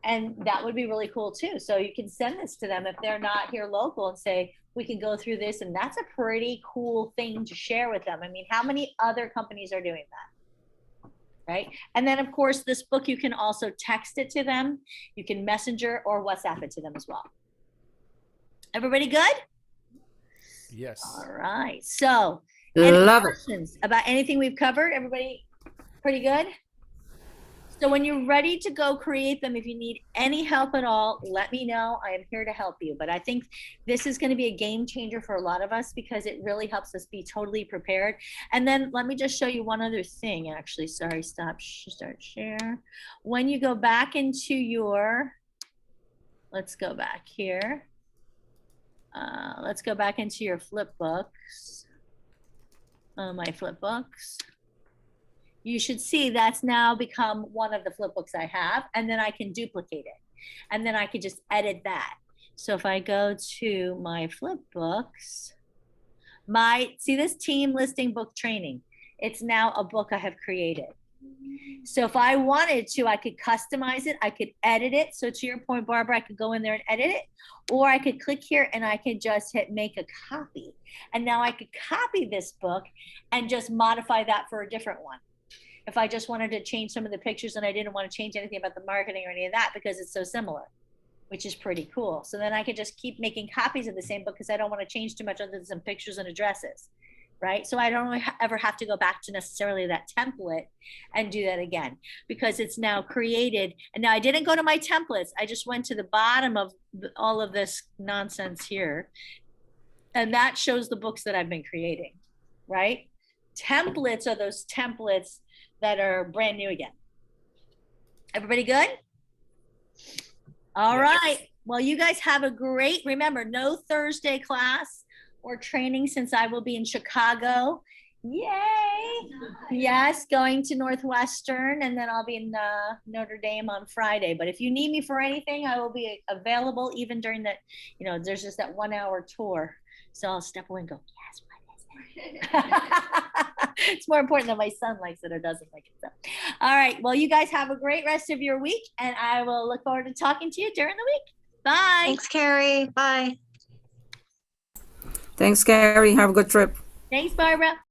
And that would be really cool too. So you can send this to them if they're not here local and say, we can go through this. And that's a pretty cool thing to share with them. I mean, how many other companies are doing that? Right? And then of course, this book, you can also text it to them. You can messenger or WhatsApp it to them as well. Everybody good? Yes. All right. So any Love it. questions about anything we've covered? Everybody pretty good? So when you're ready to go create them, if you need any help at all, let me know. I am here to help you. But I think this is going to be a game changer for a lot of us because it really helps us be totally prepared. And then let me just show you one other thing, actually. Sorry, start share. When you go back into your, let's go back here. Let's go back into your flip books. My flip books. You should see that's now become one of the flip books I have, and then I can duplicate it. And then I can just edit that. So if I go to my flip books, see this team listing book training, it's now a book I have created. So if I wanted to, I could customize it. I could edit it. So to your point, Barbara, I could go in there and edit it, or I could click here and I could just hit make a copy. And now I could copy this book and just modify that for a different one. if I just wanted to change some of the pictures and I didn't want to change anything about the marketing or any of that because it's so similar, which is pretty cool. So then I could just keep making copies of the same book because I don't want to change too much other than some pictures and addresses, right? So I don't ever have to go back to necessarily that template and do that again because it's now created. And now I didn't go to my templates. I just went to the bottom of all of this nonsense here. And that shows the books that I've been creating, right? Templates are those templates that are brand new again. Everybody good? All right. Well, you guys have a great, remember, no Thursday class or training since I will be in Chicago. Yay. Yes, going to Northwestern, and then I'll be in Notre Dame on Friday. But if you need me for anything, I will be available even during that, there's just that 1 hour tour. So I'll step away and go, yes, what is it? It's more important that my son likes it or doesn't like it. So, all right. Well, you guys have a great rest of your week, and I will look forward to talking to you during the week. Bye. Thanks, Carrie. Bye. Thanks, Carrie. Have a good trip. Thanks, Barbara.